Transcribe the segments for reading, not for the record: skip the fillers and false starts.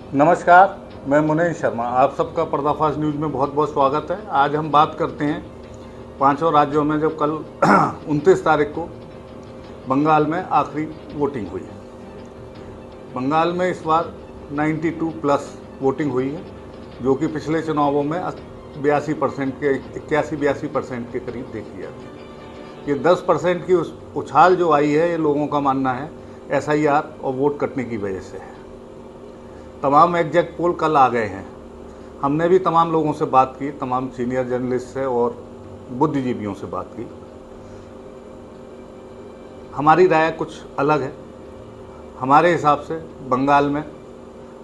नमस्कार, मैं मुनीश शर्मा। आप सबका पर्दाफाश न्यूज़ में बहुत बहुत स्वागत है। आज हम बात करते हैं पांचों राज्यों में जब कल 29 तारीख को बंगाल में आखिरी वोटिंग हुई है। बंगाल में इस बार 92 प्लस वोटिंग हुई है, जो कि पिछले चुनावों में 82% के 81-82% के करीब देखी जाती है। ये 10% की उछाल जो आई है, ये लोगों का मानना है SIR और वोट कटने की वजह से है। तमाम एग्जैक्ट पोल कल आ गए हैं। हमने भी तमाम लोगों से बात की, तमाम सीनियर जर्नलिस्ट से और बुद्धिजीवियों से बात की। हमारी राय कुछ अलग है। हमारे हिसाब से बंगाल में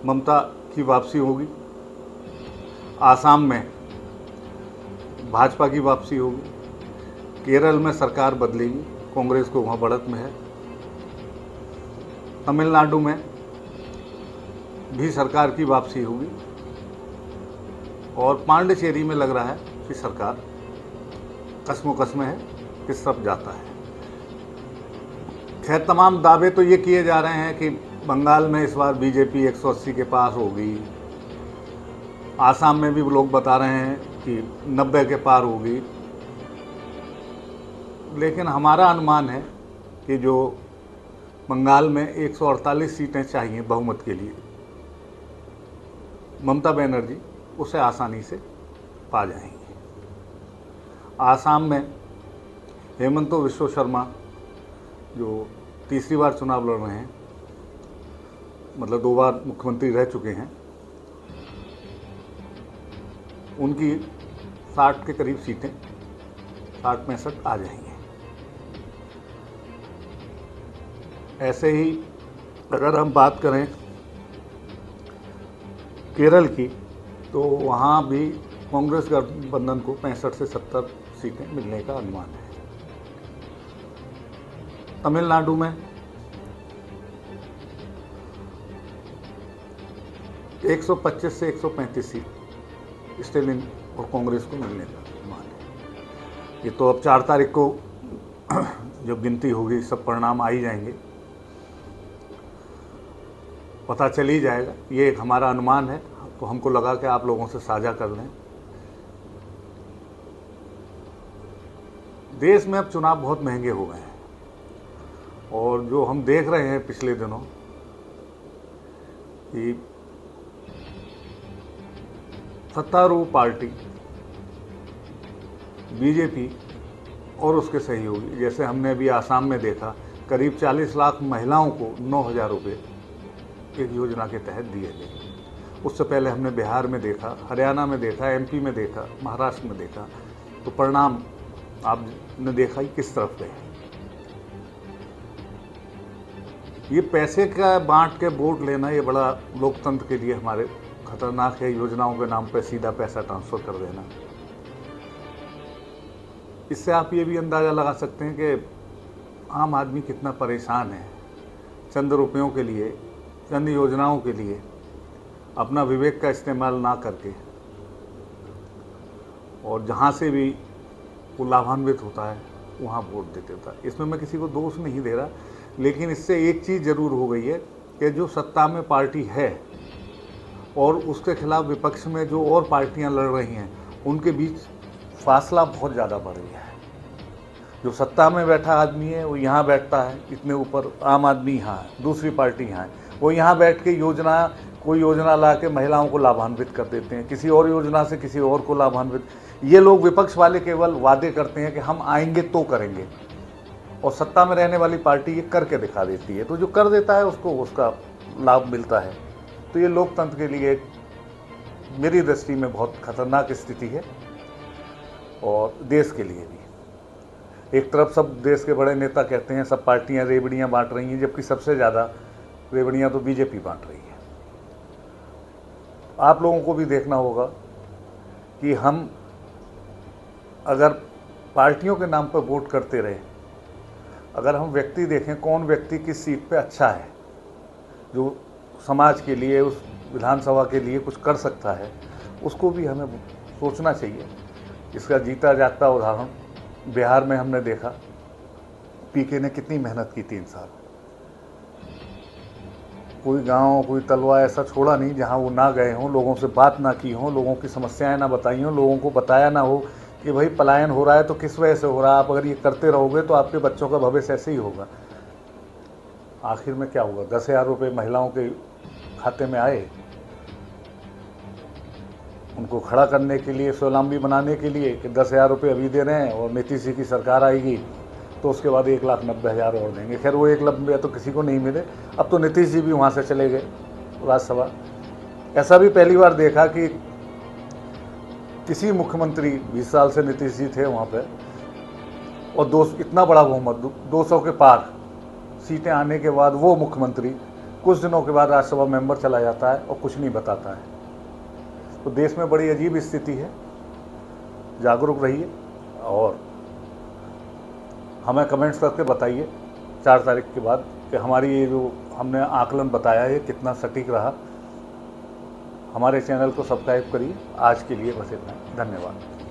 ममता की वापसी होगी, आसाम में भाजपा की वापसी होगी, केरल में सरकार बदलेगी, कांग्रेस को वहाँ बढ़त में है, तमिलनाडु में भी सरकार की वापसी होगी और पांडिचेरी में लग रहा है कि सरकार कस्मोकस में है, किस तरफ जाता है। खैर, तमाम दावे तो ये किए जा रहे हैं कि बंगाल में इस बार बीजेपी 180 के पास होगी। आसाम में भी लोग बता रहे हैं कि 90 के पार होगी। लेकिन हमारा अनुमान है कि जो बंगाल में 148 सीटें चाहिए बहुमत के लिए, ममता बनर्जी उसे आसानी से पा जाएंगी। आसाम में हेमंत बिस्वा शर्मा जो तीसरी बार चुनाव लड़ रहे हैं, मतलब 2 बार मुख्यमंत्री रह चुके हैं, उनकी 60 के करीब सीटें 60-65 आ जाएंगी। ऐसे ही अगर हम बात करें केरल की, तो वहाँ भी कांग्रेस गठबंधन को 65 से 70 सीटें मिलने का अनुमान है। तमिलनाडु में 125 से 135 सीट स्टेलिन और कांग्रेस को मिलने का अनुमान है। ये तो अब 4 तारीख को जब गिनती होगी, सब परिणाम आ ही जाएंगे, पता चल ही जाएगा। ये एक हमारा अनुमान है, तो हमको लगा कि आप लोगों से साझा कर लें। देश में अब चुनाव बहुत महंगे हो गए हैं और जो हम देख रहे हैं पिछले दिनों कि सत्तारूढ़ पार्टी बीजेपी और उसके सहयोगी, जैसे हमने अभी आसाम में देखा, करीब 40 लाख महिलाओं को 9,000 रुपये एक योजना के तहत दिए गए। उससे पहले हमने बिहार में देखा, हरियाणा में देखा, MP में देखा, महाराष्ट्र में देखा। तो परिणाम आपने देखा ही किस तरफ गए। ये पैसे का बांट के वोट लेना, ये बड़ा लोकतंत्र के लिए हमारे खतरनाक है। योजनाओं के नाम पे सीधा पैसा ट्रांसफ़र कर देना। इससे आप ये भी अंदाज़ा लगा सकते हैं कि आम आदमी कितना परेशान है। चंद रुपयों के लिए, चंद योजनाओं के लिए अपना विवेक का इस्तेमाल ना करके, और जहाँ से भी वो लाभान्वित होता है वहाँ वोट दे देता है। इसमें मैं किसी को दोष नहीं दे रहा, लेकिन इससे एक चीज़ ज़रूर हो गई है कि जो सत्ता में पार्टी है और उसके खिलाफ विपक्ष में जो और पार्टियां लड़ रही हैं, उनके बीच फासला बहुत ज़्यादा बढ़ गया है। जो सत्ता में बैठा आदमी है वो यहाँ बैठता है, इतने ऊपर आम आदमी यहाँ है, दूसरी पार्टी यहाँ है, वो यहाँ बैठ के कोई योजना ला के महिलाओं को लाभान्वित कर देते हैं, किसी और योजना से किसी और को लाभान्वित। ये लोग विपक्ष वाले केवल वादे करते हैं कि हम आएंगे तो करेंगे, और सत्ता में रहने वाली पार्टी ये करके दिखा देती है। तो जो कर देता है उसको उसका लाभ मिलता है। तो ये लोकतंत्र के लिए मेरी दृष्टि में बहुत खतरनाक स्थिति है, और देश के लिए भी। एक तरफ सब देश के बड़े नेता कहते हैं सब पार्टियां रेवड़ियां बांट रही हैं, जबकि सबसे ज़्यादा रेवड़ियां तो बीजेपी बांट रही है। आप लोगों को भी देखना होगा कि हम अगर पार्टियों के नाम पर वोट करते रहे, अगर हम व्यक्ति देखें कौन व्यक्ति किस सीट पे अच्छा है, जो समाज के लिए, उस विधानसभा के लिए कुछ कर सकता है, उसको भी हमें सोचना चाहिए। इसका जीता जागता उदाहरण बिहार में हमने देखा, PK ने कितनी मेहनत की 3 साल। कोई गांव, कोई तलवा ऐसा छोड़ा नहीं जहां वो ना गए हों, लोगों से बात ना की हों, लोगों की समस्याएं ना बताई हों, लोगों को बताया ना हो कि भाई पलायन हो रहा है तो किस वजह से हो रहा है, आप अगर ये करते रहोगे तो आपके बच्चों का भविष्य ऐसे ही होगा। आखिर में क्या होगा? 10,000 रुपये महिलाओं के खाते में आए, उनको खड़ा करने के लिए, स्वावलंबी बनाने के लिए कि 10,000 रुपये अभी दे रहे हैं और नीतीश जी की सरकार आएगी तो उसके बाद 1,90,000 और देंगे। खैर वो 1,90,000 तो किसी को नहीं मिले। अब तो नीतीश जी भी वहाँ से चले गए राज्यसभा। ऐसा भी पहली बार देखा कि किसी मुख्यमंत्री, 20 साल से नीतीश जी थे वहाँ पे, और इतना बड़ा बहुमत 200 के पार सीटें आने के बाद वो मुख्यमंत्री कुछ दिनों के बाद राज्यसभा मेंबर चला जाता है और कुछ नहीं बताता है। तो देश में बड़ी अजीब स्थिति है। जागरूक रहिए और हमें कमेंट्स करके बताइए 4 तारीख के बाद कि हमारी ये जो हमने आकलन बताया है कितना सटीक रहा। हमारे चैनल को सब्सक्राइब करिए। आज के लिए बस इतना। धन्यवाद।